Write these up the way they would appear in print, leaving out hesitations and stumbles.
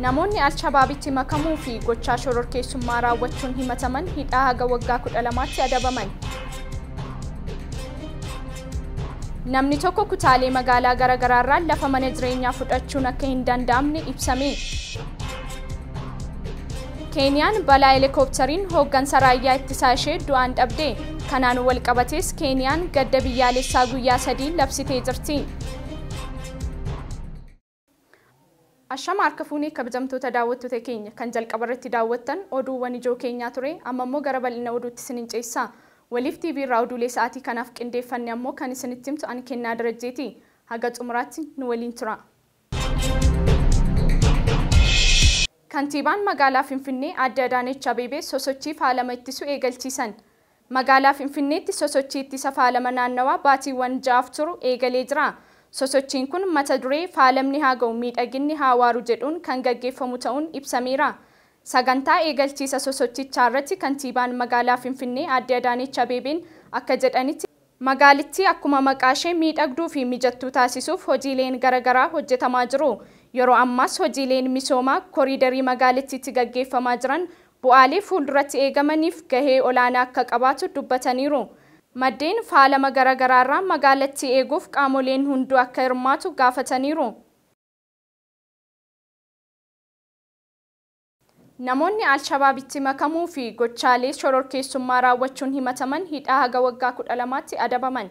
namoonni Al-Shabaabitti makamuu fi gochaa shororkeessummaa raawwachuun himataman hidhaa haga waggaa 12tti adabaman. Namni tokko kutaalee magaalaa garagaraarraa lafa mana jireenyaa fudhachuun akka hin danda'amne ibsame. Keeniyaan balaa helikooppitariin hooggansa raayyaa ittisaa ishee du'aan dhabde. Kanaan wal qabatees Keeniyaan gadda biyyaalessaa guyyaa 3 labsitee jirti. Ashama harka fuunee kabajamtoota daawwattoota keenya kan jalqabarratti daawwattan oduuwwan ijoo keenyaa ture amma immoo gara bal'ina oduutti isiniin ceessaa. Waliif TV irraa oduulee sa'aatii kanaaf qindeeffanne ammoo kan isinitti himtu ani Kennaa Darajjeeti. Haga xumuraatti nu waliin tura. Kantiibaan magaalaa Finfinnee Aadde Adaanech Abeebee sosochii faalama ittisuu eegalchiisan. Magaalaa Finfinneetti sosochii ittisa faalama naannawaa baatiiwwan 6 turu eegalee jira. Sosochiin kun mata duree faalamni haa ga'u miidhaginni haa waaru jedhuun kan gaggeeffamu ta'uun ibsameera. Sagantaa eegalchiisa sosochichaa irratti kantiibaan magaalaa Finfinnee Aadde Adaanech Abeebeen akka jedhanitti magaalittii akkuma maqaa ishee miidhagduu fi mijattuu taasisuuf hojiileen garagaraa hojjetamaa jiru. Yeroo ammaas hojiileen misoomaa koriidarii magaalittiitti gaggeeffamaa jiran bu'aalee fuulduratti eegamaniif gahee olaanaa akka qabaatu dubbataniiru. Maddeen faalama garagaraarraa magaalattii eeguuf qaamoleen hunduu akka hirmaatu gaafataniiru. Namoonni Al-Shabaabitti makamuu fi gochaalee shororkeessummaa raawwachuun himataman hidhaa haga waggaa 12tti adabaman.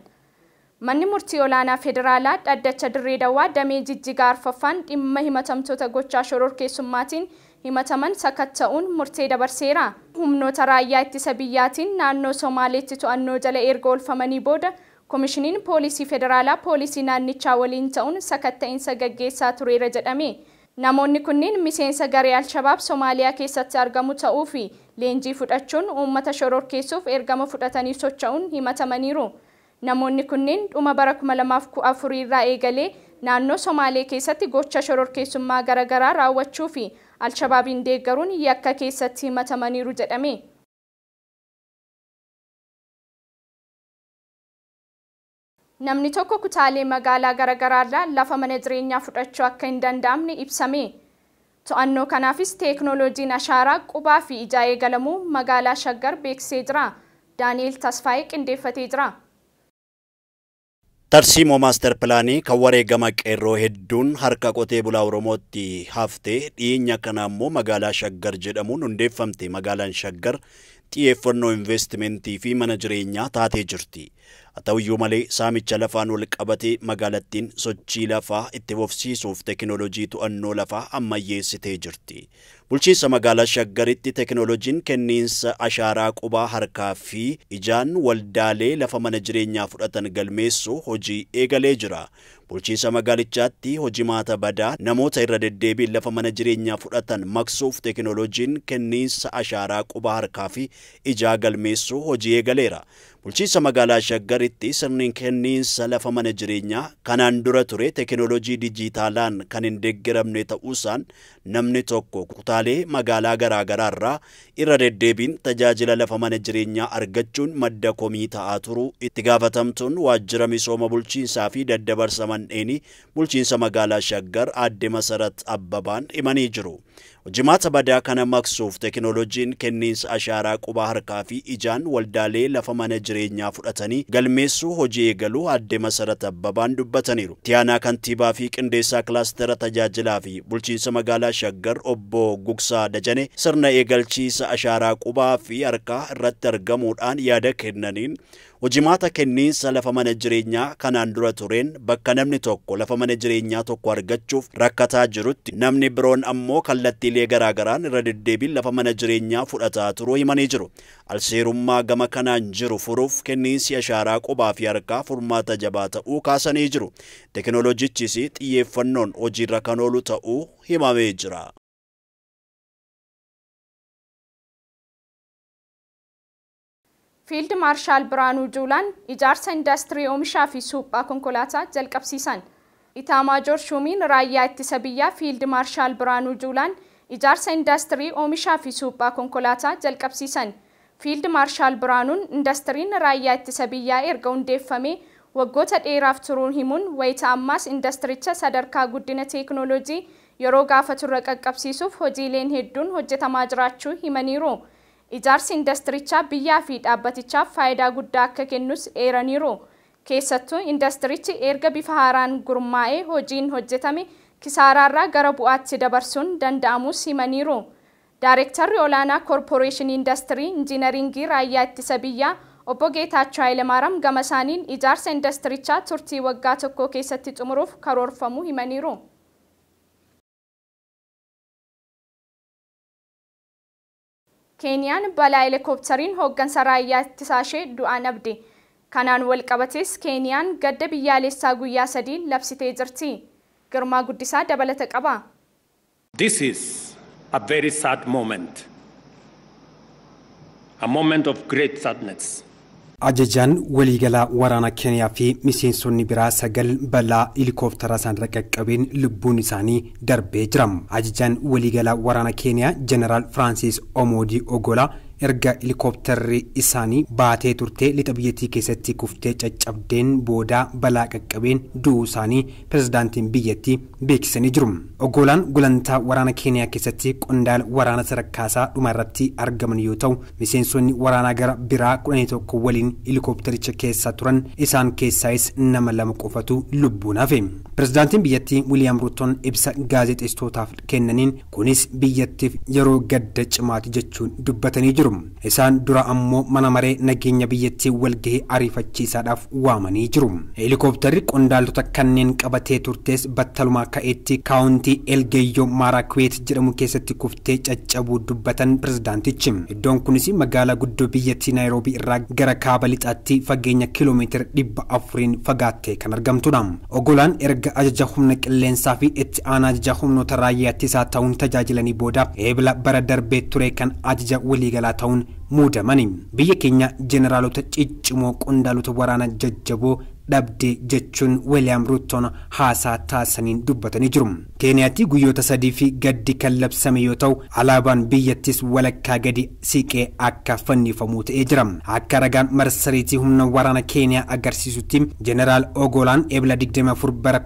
Manni murtii olaanaa federaalaa dhaddacha Dirree Dawaa damee Jijjigaa Arfaffaan dhimma himatamtoota gochaa shororkeessummaatiin himataman sakatta'uun murtee dabarseera. Humnoota raayyaa ittisa biyyaatiin naannoo Somaaleetti to'annoo jala erga oolfamanii booda Komishiniin Poolisii Federaalaa Poolisii naannichaa waliin ta'uun sakatta'insa gaggeessaa tureera jedhame. Namoonni kunneen miseensa garee Al-Shabaab Somaaliyaa keessatti argamu ta'uu fi leenjii fudhachuun uummata shororkeessuuf ergama fudhatanii socho'uun himatamaniiru. Namoonni kunneen dhuma bara 2014 irraa eegalee naannoo Somaalee keessatti gocha shororkeessummaa garagaraa raawwachuu fi Al-Shabaabiin deeggaruun yakka keessatti himatamaniiru jedhame. Namni tokko kutaalee magaalaa garagaraarraa lafa mana jireenyaa fudhachuu akka hin danda'amne ibsame. To'annoo kanaafis teeknooloojiin ashaaraa qubaa fi ijaa eegalamuu magaalaa Shaggar beeksisee jira. Daani'eel Tasfaayee qindeeffatee jira. Tarsiimoo maaster pilaanii kan wareegama qeerroo hedduun harka qotee bulaa Oromootti haftee dhiyeenya kana ammoo magaalaa Shaggar jedhamuun hundeeffamte. Magaalaan Shaggar xiyyeeffannoo investimentii fi mana jireenyaa taatee jirti. Haa ta'uyyuu malee saamicha lafaan wal qabatee magaalattiin sochii lafaa itti fufsiisuuf teekinooloojii to'annoo lafaa ammayyeessitee jirti. Bulchiinsa magaalaa Shaggaritti teekinooloojiin kenniinsa ashaaraa qubaa harkaa fi ijaan waldaalee lafa mana jireenyaa fudhatan galmeessuu hojii eegalee jira. Bulchiinsa magaalichaatti hojii maata badaa namoota irra deddeebiin lafa mana jireenyaa fudhatan maqsuuf teekinooloojiin kenniinsa ashaaraa qubaa harkaa fi ijaa galmeessuu hojii eegaleera. Bulchiinsa magaalaa Shaggaritti sirniin kenniinsa lafa mana jireenyaa kanaan dura ture teekinooloojii dijitaalaan kan hin deeggaramne ta'uusaan namni tokko kutaalee magaalaa garaagaraarraa irra deddeebiin tajaajila lafa mana jireenyaa argachuun madda komii ta'aa turuu itti gaafatamtuun waajjira misooma bulchiinsaa fi daddabarsa mandheeni bulchiinsa magaalaa Shaggar Aadde Masarat Abbabaan himanii jiru. Hojimaata badaa kana maqsuuf teekinooloojiin kenniinsa ashaaraa qubaa harkaa fi ijaan waldaalee lafa mana jireenyaa fudhatanii galmeessuu hojii eegaluu Aadde Masarat Abbabaan dubbataniiru. Tiyaanaa kantiibaa fi qindeessaa kilaastera tajaajilaa fi bulchiinsa magaalaa Shaggar obbo Gugsaa Dajane sirna eegalchiisa ashaaraa qubaa fi harkaa irratti argamuudhaan yaada kennaniin hojimaata kenniinsa lafa mana jireenyaa kanaan dura tureen bakka namni tokko lafa mana jireenyaa tokko argachuuf rakkataa jirutti namni biroon ammoo kallattiilee garaagaraan irra deddeebiin lafa mana jireenyaa fudhataa turuu himanii jiru. Alseerummaa gama kanaan jiru furuuf kenniinsi ashaaraa qubaa fi harkaa furmaata jabaa ta'uu kaasanii jiru. Teekinooloojichis xiyyeeffannoon hojiirra kan oolu ta'uu himamee jira. Fiild Maarshaal Biraanuu Juulaan ijaarsa indaastirii oomishaa fi suuphaa konkolaataa jalqabsiisan. Itaamaajoor Shumiin raayyaa ittisa biyyaa Fiild Maarshaal Biraanuu Juulaan ijaarsa indaastirii oomishaa fi suuphaa konkolaataa jalqabsiisan. Fiild Maarshaal Biraanuun indaastiriin raayyaa ittisa biyyaa erga hundeeffamee waggoota dheeraaf turuun himuun wayita ammaas indaastiricha sadarkaa guddina teeknooloojii yeroo gaafaturra qaqqabsiisuuf hojiileen hedduun hojjetamaa jiraachuu himaniiru. Ijaarsi indastiriichaa biyyaa fi dhaabbatichaaf faayidaa guddaa akka kennus eeraniiru. Keessattuu indastiriichi erga bifa haaraan gurmaa'ee hojiin hojjetame kisaaraarraa gara bu'aatti dabarsuun danda'amus himaniiru. Daayirektarri olaanaa Koorporeeshinii Indastirii Injiinaringii Raayyaa Ittisa Biyyaa Obbo Geetaachoo Hayilemaariyaam gama isaaniin ijaarsa indastiriichaa turtii waggaa tokko keessatti xumuruuf karoorfamuu himaniiru. Keeniyaan balaa helikooppitariin hooggansa raayyaa ittisaa ishee du'aan abde. Kanaan wal qabates Keeniyaan gadda biyyaalessaa guyyaa 3 labsitee jirti. Girmaa Guddisaa dabalata qaba. This is a very sad moment. A moment of great sadness. Ajajaan waliigalaa waraana Keeniyaa fi miseensonni biraa 9 balaa helikooppitara isaan qaqqabeen lubbuun isaanii darbee jira. Ajajaan waliigalaa waraana Keeniyaa Jeneraal Francis Omondi Ogola erga helikooppiterri isaanii baatee turtee lixa biyyattii keessatti kuftee caccabdeen booda balaa qaqqabeen du'uu isaanii pirezidaantiin biyyattii beeksisanii jiru. Ogolaan gulantaa waraana Keeniyaa keessatti qondaala waraana sarakkaasaa dhuma irratti argaman yoo ta'u, miseensonni waraanaa gara biraa 11 waliin helikooppitaricha keessa turan isaan keessaayis nama 2 qofatu lubbuun hafe. Pirezidaantiin biyyattii William Ruuton ibsa gaazexeessitootaaf kennaniin kunis biyyattiif yeroo gadda cimaati jechuun dubbatanii jiru. Isaan dura ammoo mana maree nageenya biyyattii walgahii ariifachiisaadhaaf waamanii jiru. Helikooppiterri qondaaltota kanneen qabatee turtes battalumaa ka'eetti kaawuntii Elgeyo Marakwet jedhamu keessatti kuftee caccabuu dubbatan pirezidaantichi. Iddoon kunis magaalaa guddoo biyyattii Naayiroobii irraa gara kaaba lixaatti fageenya kiiloomeetira 400 fagaattee kan argamtudha. Ogolaan erga ajaja humna qilleensaa fi itti aanaa ajaja humnoota raayyaa ittisaa ta'uun tajaajilanii booda eebila bara darbee ture kan ajaja waliigalaa ta'uun muudamani. Biyya keenya jeneraalota ciccimoo qondaalota waraana jajjaboo dhabde jechuun William Ruuton haasaa taasisaniin dubbatanii jiru. Keeniyaatti guyyoota 3 fi gaddi kan labsame yoo ta'u, alaabaan biyyattis walakkaa gadi siqee akka fannifamuu ta'ee jira. Akka ragaan marsariitii humna waraana Keeniyaa agarsiisutti Jeneraal Ogolaan eebila 24 bara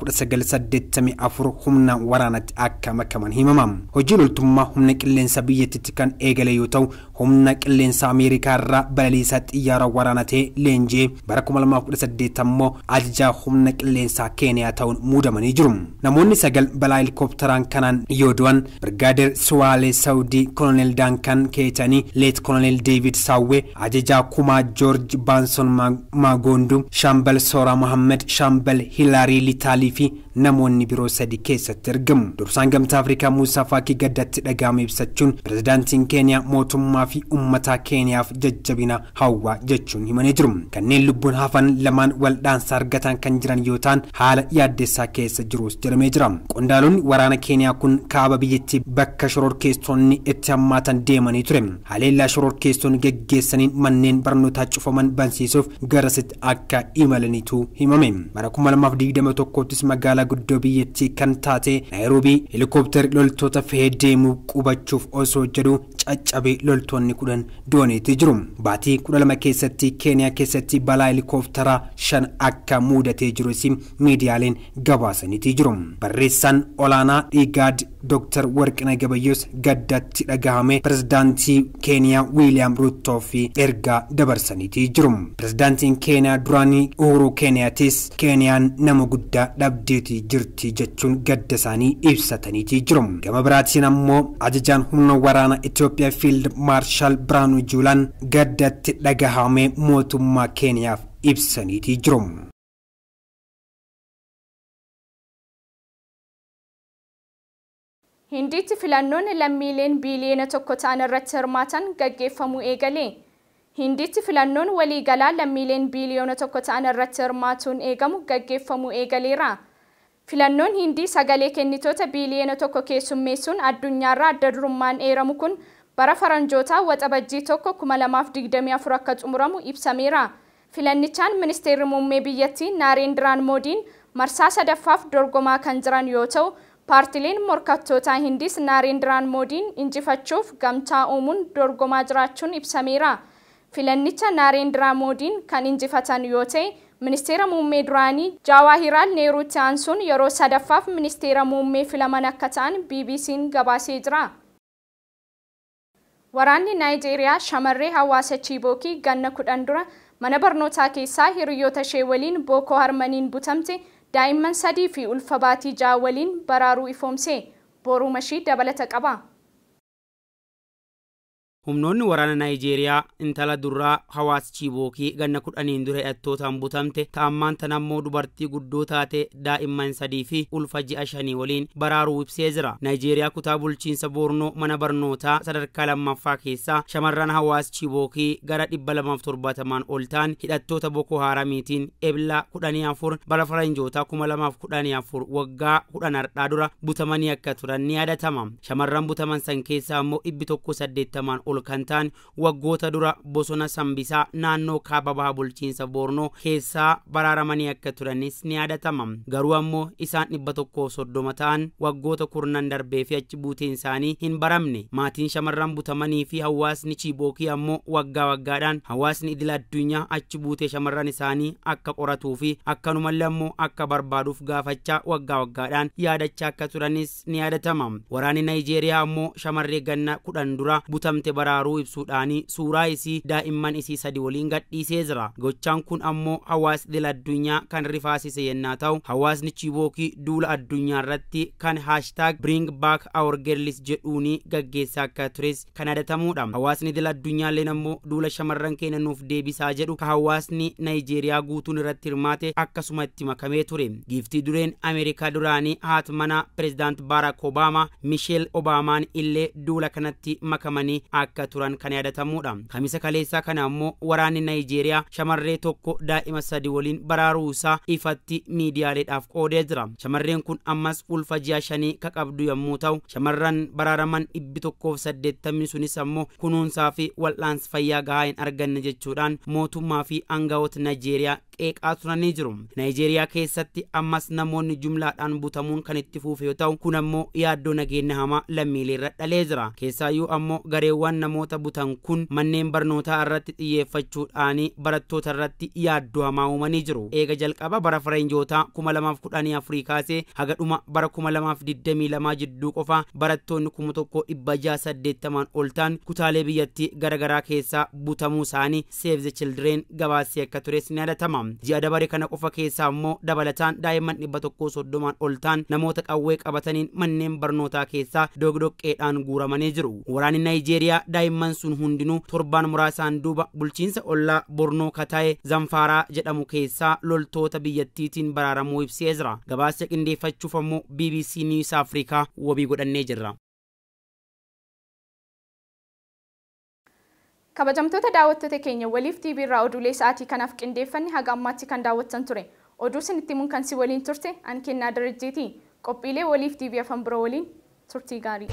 1984 humna waraanatti akka makaman himama. Hojii loltummaa humna qilleensa biyyattiitti kan eegale yoo ta'u, humna qilleensa Ameerikaa irraa balaliisaa xiyyaara waraanaa ta'e leenjii bara 2018 ammoo ajaja humna qilleensaa Keeniyaa ta'uun muudamanii jiru. Namoonni 9 balaa helikooppiteraan kanaan yoo du'an Brigaadeer Suwaale Saawudii, Koloneel Daankan Keetanii, Leet Koloneel Deevid Saawwee, ajajaa Kumaa Joorj Baanson Maagoondu, Shaambal Soora Mohammed, Shaambal Hilaarii Litaalii fi namoonni biroo 3 keessatti argamu. Dursaan gamtaa Afrikaa Muusaa Faakii gaddatti dhagahame ibsachuun pirezidaantiin Keeniyaa mootummaa fi uummataa Keeniyaaf jajjabina hawwaa jechuun himanii jiru. Kanneen lubbuun hafan lamaan waldhaansa argatan kan jiran yoo ta'an haala yaaddessaa keessa jirus jedhamee jira. Qondaalonni waraana Keeniyaa kun kaaba biyyattii bakka shororkeessonni itti hammaatan deemanii ture. Haleellaa shororkeessonni geggeessaniin manneen barnootaa cufaman bansiisuuf garasitti akka imalaniitu himame. Bara 2021 magaalaa guddoo biyyattii kan taate Naayiroobii helikooppitari loltoota fe'ee deemuu qubachuuf osoo jedhu caccabee loltoonni 10 du'aniitu jiru. Baatii 12 keessatti Keeniyaa keessatti balaa helikooppitara 5 akka muudatee jirus miidiyaaleen gabaasaniitu jiru. Barreessaan olaanaa Igaad Dr. Warqinaa Gabayyoos gaddatti dhagahame pirezidaantii Keeniyaa William Ruuto fi ergaa dabarsaniitu jiru. Pirezidaantiin Keeniyaa duraanii Uhuru Keeniyaatis Keeniyaan nama guddaa dhabdeeti jirti jechuun gadda isaanii ibsataniitu jiru. Gama biraatiin ammoo ajajaan humna waraana Itoophiyaa Fiild Maarshaal Biraanuu Juulaan gaddatti dhagahame mootummaa Keeniyaaf ibsaniitu jiru. Hindiitti filannoon lammiileen biiliyoona 1 ta'an irratti hirmaatan gaggeeffamuu eegale. Hindiitti filannoon waliigalaa lammiileen biiliyoona 1 ta'an irratti hirmaatuun eegamu gaggeeffamuu eegaleera. Filannoon Hindii sagalee kennitoota biiliyoona 1 keessummeessuun addunyaarraa adda durummaan eeramu kun bara faranjootaa waxabajjii 2024 akka xumuramu ibsameera. Filannichaan ministeerri muummee biyyattii Naareendiraan Moodiin marsaa 3ffaaf dorgomaa kan jiran yoo ta'u, paartileen morkattootaa Hindiis Naareendiraan Moodiin injifachuuf gamtaa uumuun dorgomaa jiraachuun ibsameera. Filannicha Naareendiraan Moodiin kan injifatan yoo ta'e, Ministeera muummee duraanii Jawaahirlaal Neeruutti aansuun yeroo sadaffaaf ministeera muummee filaman akka ta'an BBC'n gabaasee jira. Waraanni Naayijeeriyaa shamarree hawaasa Chibookii ganna 10 dura mana barnootaa keessaa hiriyoota ishee waliin Boko Haramiin butamte daa'imman 3 fi ulfa baatii 6 waliin baraaruu ifoomse. Boruu mashii dabalata qaba. Humnoonni waraana Naayijeeriyaa intala durraa hawaasa Chibookii ganna 10 dura hidhattootaan butamte ta'ammaan tanammoo dubartii guddoo taate daa'imman 3 fi ulfa 5 waliin baraaruu ibsee jira. Naayijeeriyaa kutaa bulchiinsa Boornoo mana barnootaa sadarkaa lammaffaa keessaa shamarran hawaasa Chibookii gara 270 ol ta'an hidhattoota Boko Haramiitiin eebila 14 bara faranjoota 2014 waggaa 10 hardhaa dura butamanii akka turan ni yaadatama. Shamarran butaman san keessaa immoo 180 ol kan ta'an waggoota dura bosona Sambisaa naannoo kaaba baha bulchiinsa Boornoo keessaa baraaramanii akka turanis ni yaadatama. Garuu ammoo isaan 130 ta'an waggoota kurnan darbee fi achi buuteen isaanii hin baramne. Maatiin shamarran butamanii fi hawaasni Chibookii ammoo waggaa waggaadhaan hawaasni idil addunyaa achi buutee shamarran isaanii akka qoratuu fi akkanumallee ammoo akka barbaaduuf gaafachaa waggaa waggaadhaan yaadachaa akka turanis ni yaadatama. Waraanni Naayijeeriyaa ammoo shamarree ganna 10 dura butamte baraaruu ibsuudhaani suuraa isii daa'imman isii 3 waliin gadhiisee jira. Gochaan kun ammoo hawaasni idil addunyaa kan rifaasise yennaa ta'u hawaasni Chibookii duula addunyaa irratti kan #BringBackOurGirls jedhuuni gaggeessaa akka tures kan yaadatamuudha. Hawaasni idil addunyaalleen ammoo duula shamarran keenya nuuf deebisaa jedhu ka hawaasni Naayijeeriyaa guutuun irratti hirmaate akkasuma itti makamee ture. Giiftii dureen Ameerikaa duraanii haati manaa Pireezidaant Barack Obama Michelle Obamaan illee duula kanatti makamanii akka turan kan yaadatamuudha. Kamisa kaleessaa kana ammoo waraanni Naayijeeriyaa shamarree tokko daa'ima 3 waliin baraaruu isaa ifatti miidiyaaleedhaaf qoodee jira. Shamarreen kun ammas ulfa 5 ka qabdu yommuu ta'u shamarran baraaraman 180 sunis ammoo kunuunsaa fi wal'aansa fayyaa gahaa hin arganne jechuudhaan mootummaa fi aangawoota Naayijeeriyaa qeeqaa turanii jiru. Naayijeeriyaa keessatti ammas namoonni jumlaadhaan butamuun kan itti fufe yoo ta'u kun ammoo yaaddoo nageenya hamaa lammiilee irra dhalee jira. Keessaayyuu ammoo gareewwan namoota butan kun manneen barnootaa irratti xiyyeeffachuudhaan barattoota irratti yaaddoo hamaa uumanii jiru. Eega jalqaba bara faranjoota 2014 kaasee haga dhuma bara 2022 jidduu qofa barattoonni 1680 ol ta'an kutaalee biyyattii garagaraa keessaa butamuu isaanii Save the Children gabaasee akka tures ni yaadatama. Ji'a dabare kana qofa keessaa ammoo dabalataan daa'imman 130 ol ta'an namoota qawwee qabataniin manneen barnootaa keessaa dogdoqqeedhaan guuramanii jiru. Waraanni Naayijeeriyaa daa'imman sun hundinuu torbaan muraasaan duuba bulchiinsa ollaa Bornoo Kataa'e Zamfaaraa jedhamu keessaa loltoota biyyattiitiin baraaramuu ibsee jira. Gabaasa qindeeffachuuf ammoo BBC News Afrikaa wabii godhannee jirra. Kabajamtoota daawwattoota keenya waliif TV irraa oduulee sa'aatii kanaaf qindeeffanne haga ammaatti kan daawwattan ture. Oduu isinitti himuun kan si waliin turte an Kennaa Darajjeetii. Qophiilee waliif TV afaan biroo waliin turtii gaarii.